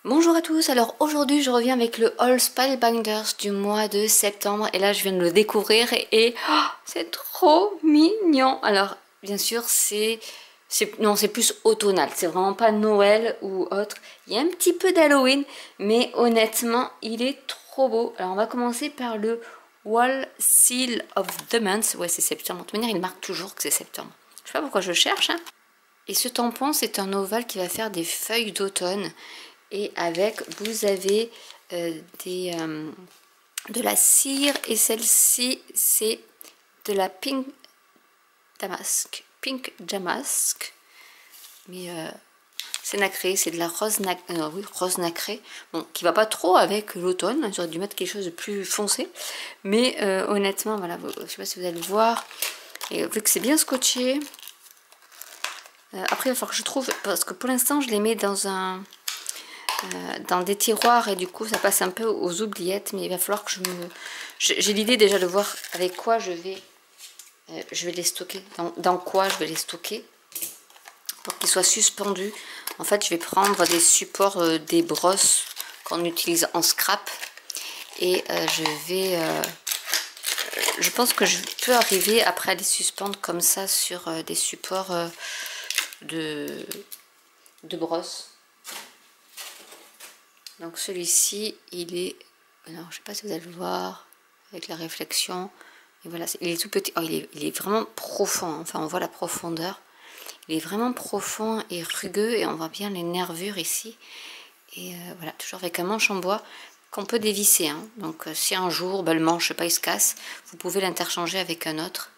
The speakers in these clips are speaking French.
Bonjour à tous, alors aujourd'hui je reviens avec le haul Spellbinders du mois de septembre et là je viens de le découvrir et oh, c'est trop mignon. Alors bien sûr non, c'est plus automnal, c'est vraiment pas Noël ou autre. Il y a un petit peu d'Halloween mais honnêtement il est trop beau. Alors on va commencer par le Wall Seal of the Month. Ouais, c'est septembre, de toute manière il marque toujours que c'est septembre. Je sais pas pourquoi je cherche hein. Et ce tampon, c'est un ovale qui va faire des feuilles d'automne. Et avec, vous avez de la cire. Et celle-ci, c'est de la Pink Damask. Pink Damask. Mais c'est nacré, c'est de la rose, oui, rose nacrée. Bon, qui va pas trop avec l'automne. J'aurais dû mettre quelque chose de plus foncé. Mais honnêtement, voilà, je sais pas si vous allez voir. Et vu que c'est bien scotché. Après, il va falloir que je trouve, parce que pour l'instant, je les mets dans des tiroirs et du coup, ça passe un peu aux oubliettes. Mais il va falloir que j'ai l'idée déjà de voir avec quoi je vais les stocker. Dans quoi je vais les stocker pour qu'ils soient suspendus. En fait, je vais prendre des supports, des brosses qu'on utilise en scrap. Et je pense que je peux arriver après à les suspendre comme ça sur des supports de brosse. Donc celui-ci, il est... Alors, je sais pas si vous allez le voir avec la réflexion. Et voilà, il est tout petit. Oh, il est vraiment profond. Hein. Enfin, on voit la profondeur. Il est vraiment profond et rugueux. Et on voit bien les nervures ici. Et voilà, toujours avec un manche en bois qu'on peut dévisser. Hein. Donc si un jour, le manche, je sais pas, il se casse, vous pouvez l'interchanger avec un autre.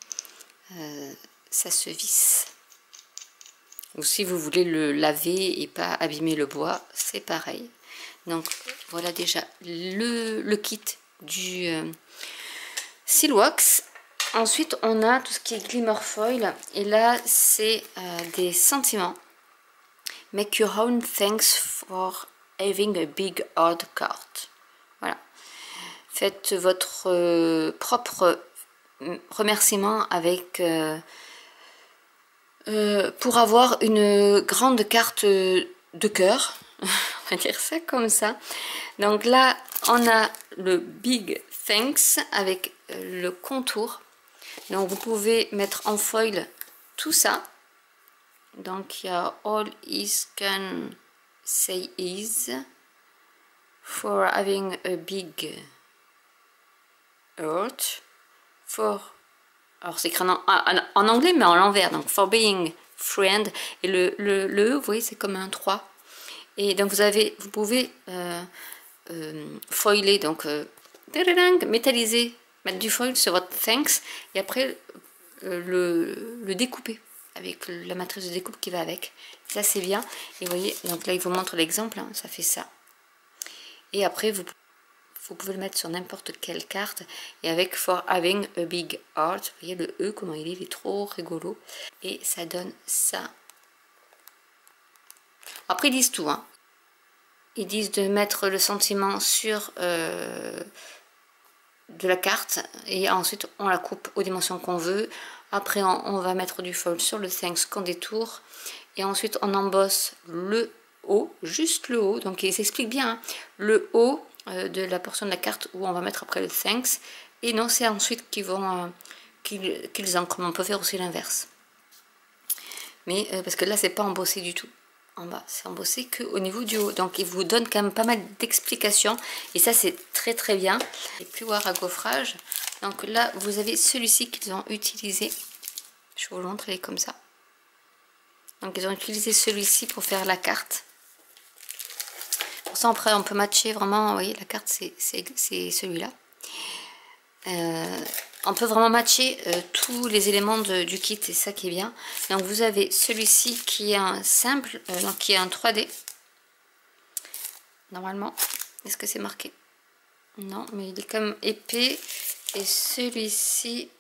Ça se visse. Ou si vous voulez le laver et pas abîmer le bois, c'est pareil. Donc voilà déjà le kit du Silwax. Ensuite on a tout ce qui est glimmer foil. Et là c'est des sentiments. Make your own thanks for having a big hard card. Voilà. Faites votre propre remerciement avec... pour avoir une grande carte de cœur, on va dire ça comme ça. Donc là, on a le Big Thanks avec le contour. Donc vous pouvez mettre en foil tout ça. Donc il y a All is can say is for having a big heart for... Alors c'est écrit en anglais mais en l'envers, donc for being friend, et le E, vous voyez, c'est comme un 3. Et donc vous pouvez foiler, donc métalliser, mettre du foil sur votre thanks, et après le découper avec la matrice de découpe qui va avec. Ça c'est bien, et vous voyez, donc là il vous montre l'exemple, hein, ça fait ça. Et après vous pouvez le mettre sur n'importe quelle carte. Et avec for having a big heart, vous voyez le E, comment il est trop rigolo. Et ça donne ça. Après ils disent tout. Hein. Ils disent de mettre le sentiment sur de la carte. Et ensuite on la coupe aux dimensions qu'on veut. Après on va mettre du foil sur le thanks qu'on détourne. Et ensuite on embosse le haut, juste le haut. Donc il s'explique bien. Hein. Le haut de la portion de la carte où on va mettre après le thanks, et non, c'est ensuite qu'ils vont qu'ils encrent. On peut faire aussi l'inverse, mais parce que là c'est pas embossé du tout en bas, c'est embossé que au niveau du haut, donc il vous donne quand même pas mal d'explications et ça c'est très très bien. Et puis voir à gaufrage, donc là vous avez celui-ci qu'ils ont utilisé, je vous le montre, il est comme ça. Donc ils ont utilisé celui-ci pour faire la carte. Pour ça après on peut matcher vraiment, vous voyez la carte c'est celui-là. On peut vraiment matcher tous les éléments du kit, c'est ça qui est bien. Donc vous avez celui-ci qui est un simple, donc qui est un 3D. Normalement, est-ce que c'est marqué? Non, mais il est comme épais. Et celui-ci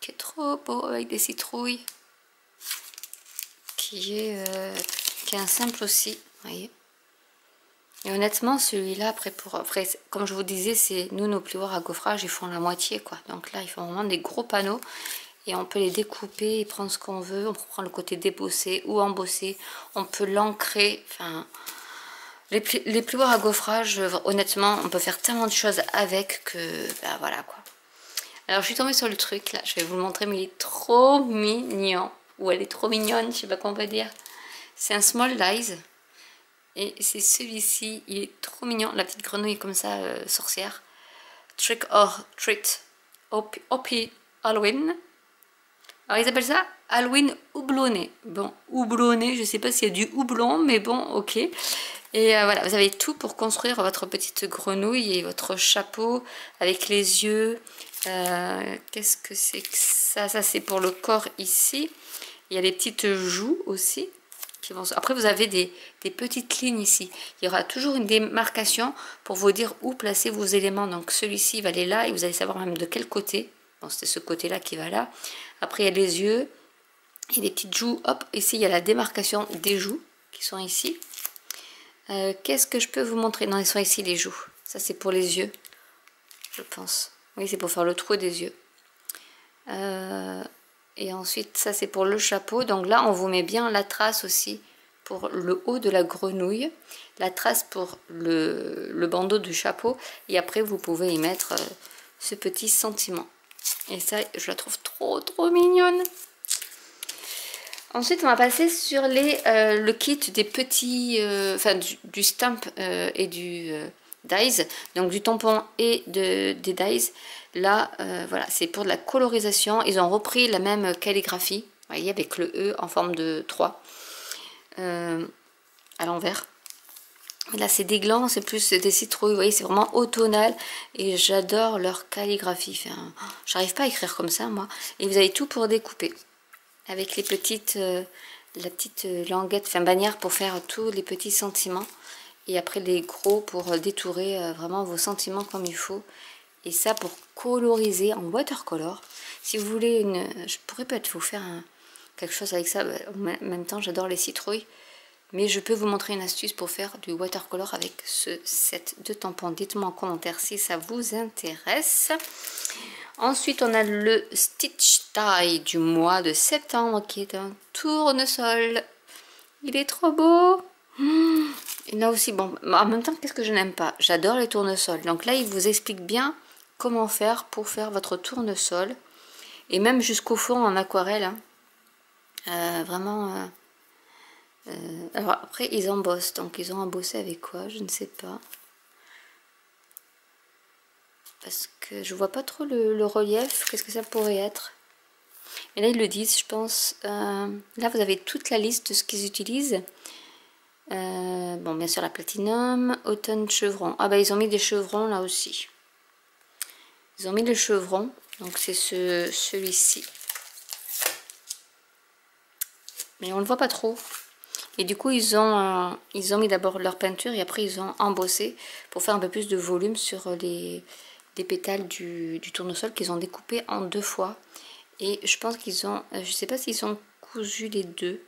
qui est trop beau avec des citrouilles, qui est un simple aussi, vous voyez. Et honnêtement, celui-là, après, comme je vous disais, c'est nous, nos plioirs à gaufrage, ils font la moitié, quoi. Donc là, ils font vraiment des gros panneaux. Et on peut les découper et prendre ce qu'on veut. On peut prendre le côté débossé ou embossé. On peut l'ancrer. Enfin, Les plioirs à gaufrage, honnêtement, on peut faire tellement de choses avec que... Ben voilà quoi. Alors je suis tombée sur le truc là, je vais vous le montrer, mais il est trop mignon. Ou elle est trop mignonne, je sais pas comment on peut dire. C'est un small size. Et c'est celui-ci, il est trop mignon. La petite grenouille comme ça, sorcière. Trick or treat. Hopi Halloween. Alors ils appellent ça Halloween houblonné. Bon, houblonné, je sais pas s'il y a du houblon, mais bon, ok. Et voilà, vous avez tout pour construire votre petite grenouille et votre chapeau avec les yeux. Qu'est-ce que c'est que ça? Ça c'est pour le corps ici. Il y a les petites joues aussi. Qui vont... Après vous avez des petites lignes ici. Il y aura toujours une démarcation pour vous dire où placer vos éléments. Donc celui-ci va aller là et vous allez savoir même de quel côté. Bon, c'est ce côté-là qui va là. Après il y a les yeux. Il y a des petites joues. Hop, ici il y a la démarcation des joues qui sont ici. Qu'est-ce que je peux vous montrer? Non, ils sont ici les joues. Ça c'est pour les yeux, je pense. Oui, c'est pour faire le trou des yeux. Et ensuite, ça c'est pour le chapeau. Donc là, on vous met bien la trace aussi pour le haut de la grenouille. La trace pour le bandeau du chapeau. Et après, vous pouvez y mettre ce petit sentiment. Et ça, je la trouve trop mignonne. Ensuite, on va passer sur le kit des petits, enfin du stamp et du dies, donc du tampon et des dies. Là, voilà, c'est pour de la colorisation. Ils ont repris la même calligraphie, vous voyez, avec le E en forme de 3 à l'envers. Là, c'est des glands, c'est plus des citrouilles, vous voyez, c'est vraiment automnal. Et j'adore leur calligraphie. Enfin, j'arrive pas à écrire comme ça, moi. Et vous avez tout pour découper. Avec les petites, la petite languette, enfin bannière pour faire tous les petits sentiments. Et après les gros pour détourer vraiment vos sentiments comme il faut. Et ça pour coloriser en watercolor. Si vous voulez je pourrais peut-être vous faire quelque chose avec ça. En même temps, j'adore les citrouilles. Mais je peux vous montrer une astuce pour faire du watercolor avec ce set de tampons. Dites-moi en commentaire si ça vous intéresse. Ensuite, on a le Stitch Die du mois de septembre qui est un tournesol. Il est trop beau. Et là aussi, bon, en même temps, qu'est-ce que je n'aime pas? J'adore les tournesols. Donc là, il vous explique bien comment faire pour faire votre tournesol. Et même jusqu'au fond en aquarelle. Hein. Vraiment... alors après, ils embossent. Donc, ils ont embossé avec quoi? Je ne sais pas. Parce que je vois pas trop le relief. Qu'est-ce que ça pourrait être? Et là, ils le disent, je pense. Là, vous avez toute la liste de ce qu'ils utilisent. Bon, bien sûr, la platinum, automne, chevron. Ah, bah, ils ont mis des chevrons là aussi. Ils ont mis le chevron. Donc, c'est celui-ci. Mais on ne le voit pas trop. Et du coup, ils ont mis d'abord leur peinture et après, ils ont embossé pour faire un peu plus de volume sur les pétales du tournesol qu'ils ont découpé en 2 fois. Et je pense qu'ils ont, je sais pas s'ils ont cousu les deux.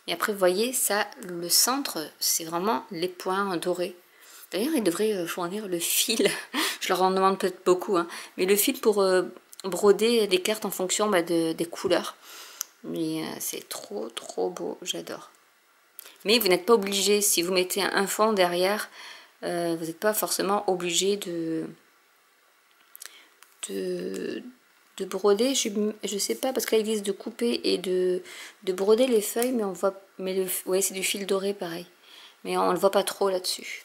Et après, vous voyez, ça, le centre, c'est vraiment les points dorés. D'ailleurs, ils devraient fournir le fil. Je leur en demande peut-être beaucoup, hein. Mais le fil pour broder les cartes en fonction des couleurs. Mais c'est trop beau, j'adore. Mais vous n'êtes pas obligé, si vous mettez un fond derrière, vous n'êtes pas forcément obligé de broder. Je sais pas, parce que là ils disent de couper et de broder les feuilles, mais on voit, ouais, c'est du fil doré pareil, mais on ne le voit pas trop là-dessus.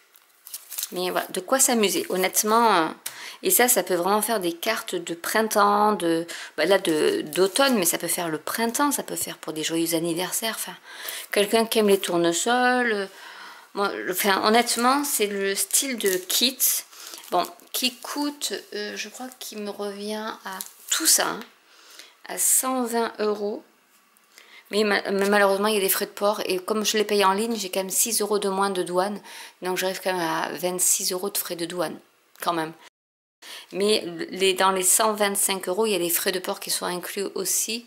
Mais voilà, de quoi s'amuser, honnêtement. Et ça peut vraiment faire des cartes de printemps, là d'automne, mais ça peut faire le printemps, ça peut faire pour des joyeux anniversaires. Enfin, quelqu'un qui aime les tournesols. Moi, enfin, honnêtement, c'est le style de kit. Bon, qui coûte, je crois qu'il me revient à tout ça, hein, à 120 €. Mais malheureusement, il y a des frais de port. Et comme je l'ai payé en ligne, j'ai quand même 6 € de moins de douane. Donc j'arrive quand même à 26 € de frais de douane, quand même. Mais dans les 125 €, il y a les frais de port qui sont inclus aussi.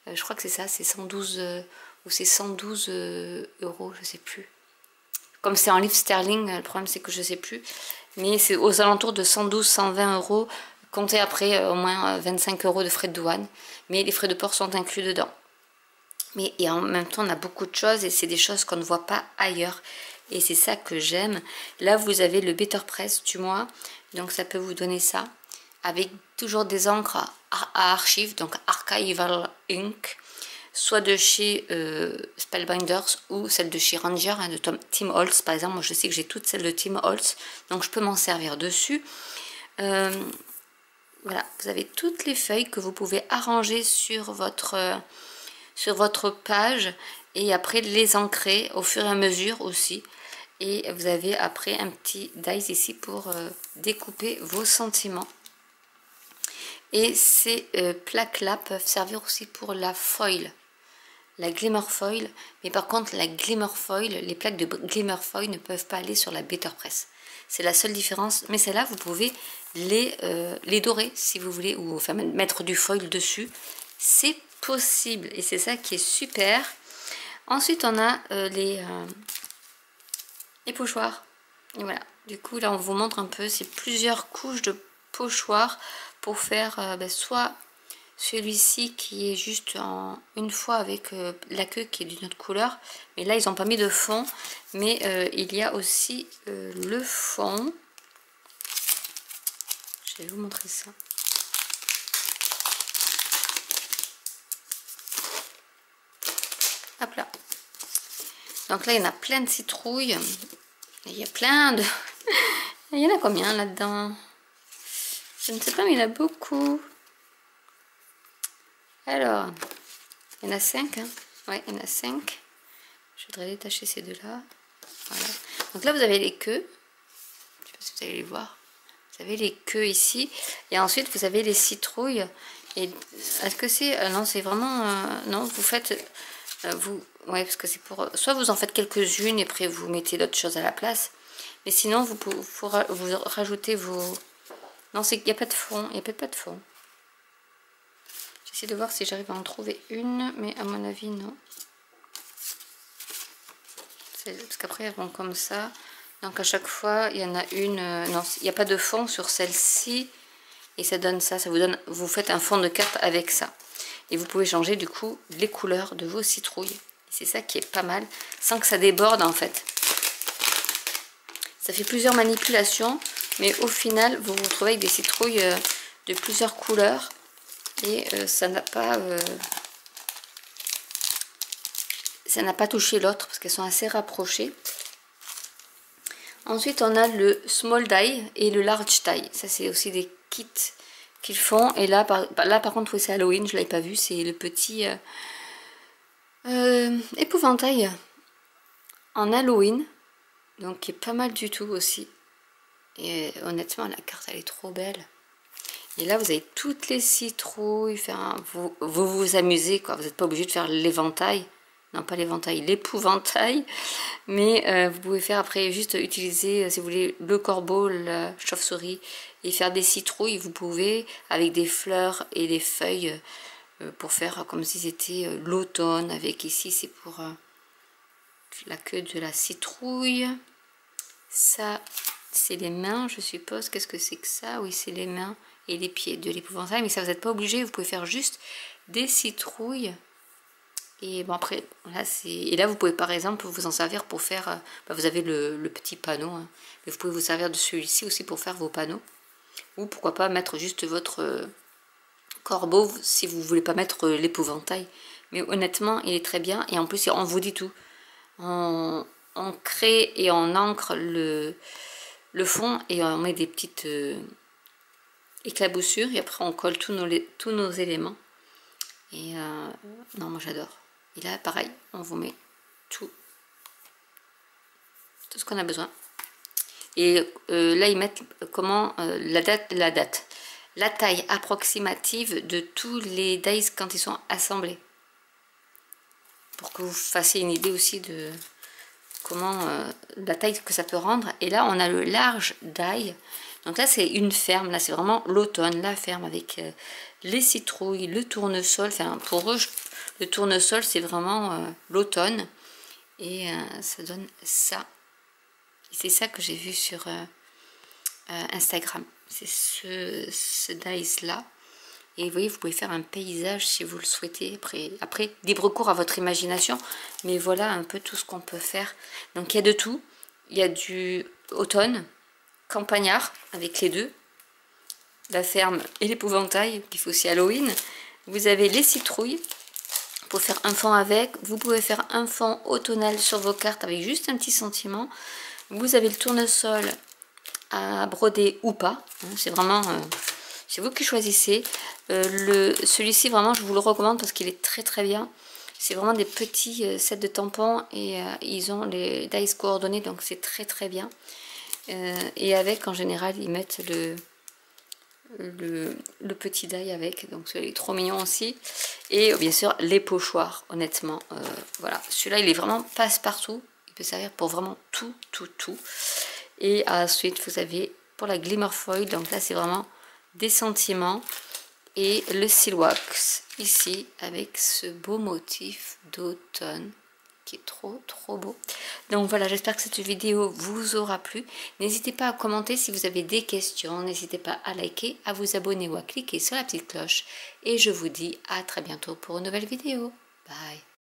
Je crois que c'est ça, c'est 112 ou c'est 112 €, je sais plus. Comme c'est en livres sterling, le problème c'est que je sais plus. Mais c'est aux alentours de 112-120 €. Comptez après au moins 25 € de frais de douane. Mais les frais de port sont inclus dedans. Et en même temps, on a beaucoup de choses et c'est des choses qu'on ne voit pas ailleurs. Et c'est ça que j'aime. Là, vous avez le Better Press du mois. Donc, ça peut vous donner ça. Avec toujours des encres à archives. Donc, Archival Ink. Soit de chez Spellbinders ou celle de chez Ranger, hein, de Tim Holtz. Par exemple, moi, je sais que j'ai toutes celles de Tim Holtz. Donc, je peux m'en servir dessus. Voilà, vous avez toutes les feuilles que vous pouvez arranger sur votre page et après les ancrer au fur et à mesure aussi. Et vous avez après un petit dice ici pour découper vos sentiments. Et ces plaques-là peuvent servir aussi pour la foil, la glimmer foil. Mais par contre, la glimmer foil, les plaques de glimmer foil ne peuvent pas aller sur la Better Press. C'est la seule différence. Mais celles-là, vous pouvez les dorer si vous voulez, ou enfin mettre du foil dessus. C'est possible et c'est ça qui est super. Ensuite, on a les pochoirs. Et voilà. Du coup, là, on vous montre un peu. C'est plusieurs couches de pochoirs pour faire soit celui-ci qui est juste une fois avec la queue qui est d'une autre couleur. Mais là, ils n'ont pas mis de fond. Mais il y a aussi le fond. Je vais vous montrer ça. Hop là. Donc là, il y en a plein de citrouilles. Il y a plein de... Il y en a combien là-dedans? Je ne sais pas, mais il y en a beaucoup. Alors, il y en a 5. Hein. Ouais, il y en a 5. Je voudrais détacher ces deux-là. Voilà. Donc là, vous avez les queues. Je ne sais pas si vous allez les voir. Vous avez les queues ici. Et ensuite, vous avez les citrouilles. Et est-ce que c'est... non, c'est vraiment... non, vous faites... ouais, parce que c'est pour... Soit vous en faites quelques-unes et après vous mettez d'autres choses à la place. Mais sinon, vous rajoutez vos... Non, il n'y a pas de fond. Il n'y a peut-être pas de fond. J'essaie de voir si j'arrive à en trouver une. Mais à mon avis, non. Parce qu'après, elles vont comme ça. Donc à chaque fois, il y en a une... non, il n'y a pas de fond sur celle-ci. Et ça donne ça. Ça vous donne... Vous faites un fond de carte avec ça. Et vous pouvez changer du coup les couleurs de vos citrouilles. C'est ça qui est pas mal, sans que ça déborde en fait. Ça fait plusieurs manipulations, mais au final, vous vous retrouvez avec des citrouilles de plusieurs couleurs. Et ça n'a pas touché l'autre, parce qu'elles sont assez rapprochées. Ensuite, on a le small die et le large die. Ça, c'est aussi des kits qu'ils font. Et là, par contre, oui, c'est Halloween, je ne l'avais pas vu. C'est le petit épouvantail en Halloween. Donc, qui est pas mal du tout aussi. Et honnêtement, la carte, elle est trop belle. Et là, vous avez toutes les citrouilles. Enfin, vous amusez, quoi. Vous n'êtes pas obligé de faire l'éventail. Non, pas l'éventail, l'épouvantail. Mais vous pouvez faire après, juste utiliser, si vous voulez, le corbeau, la chauve-souris, et faire des citrouilles. Vous pouvez, avec des fleurs et des feuilles, pour faire comme si c'était l'automne. Avec ici, c'est pour la queue de la citrouille. Ça, c'est les mains, je suppose. Qu'est-ce que c'est que ça? Oui, c'est les mains et les pieds de l'épouvantail. Mais ça, vous n'êtes pas obligé. Vous pouvez faire juste des citrouilles. Et bon après, là, et là vous pouvez par exemple vous en servir pour faire, vous avez le petit panneau, hein, mais vous pouvez vous servir de celui-ci aussi pour faire vos panneaux. Ou pourquoi pas mettre juste votre corbeau si vous voulez pas mettre l'épouvantail. Mais honnêtement, il est très bien et en plus on vous dit tout. On crée et on ancre le fond et on met des petites éclaboussures et après on colle tous nos éléments. Et non, moi j'adore. Et là, pareil, on vous met tout ce qu'on a besoin. Et là, ils mettent comment la taille approximative de tous les dice quand ils sont assemblés. Pour que vous fassiez une idée aussi de comment la taille que ça peut rendre. Et là, on a le large die. Donc là, c'est une ferme. Là, c'est vraiment l'automne, la ferme avec les citrouilles, le tournesol. Enfin, pour eux, le tournesol, c'est vraiment l'automne. Et ça donne ça. C'est ça que j'ai vu sur Instagram. C'est ce dice-là. Et vous voyez, vous pouvez faire un paysage si vous le souhaitez. Après libre cours à votre imagination. Mais voilà un peu tout ce qu'on peut faire. Donc, il y a de tout. il y a du automne, campagnard, avec les deux. La ferme et l'épouvantail, qui fait aussi Halloween. Vous avez les citrouilles, pour faire un fond avec. Vous pouvez faire un fond automnal sur vos cartes avec juste un petit sentiment. Vous avez le tournesol à broder ou pas. C'est vraiment... c'est vous qui choisissez. Celui-ci, vraiment, je vous le recommande parce qu'il est très très bien. C'est vraiment des petits sets de tampons et ils ont les dies coordonnées, donc c'est très très bien. Et avec, en général, ils mettent le petit die avec, donc celui-là est trop mignon aussi. Et bien sûr, les pochoirs, honnêtement. Voilà, celui-là, il est vraiment passe-partout. Il peut servir pour vraiment tout, tout, tout. Et ensuite, vous avez pour la Glimmer Foil, donc là, c'est vraiment des sentiments. Et le Silwax, ici, avec ce beau motif d'automne, qui est trop, trop beau. Donc voilà, j'espère que cette vidéo vous aura plu. N'hésitez pas à commenter si vous avez des questions. N'hésitez pas à liker, à vous abonner ou à cliquer sur la petite cloche. Et je vous dis à très bientôt pour une nouvelle vidéo. Bye!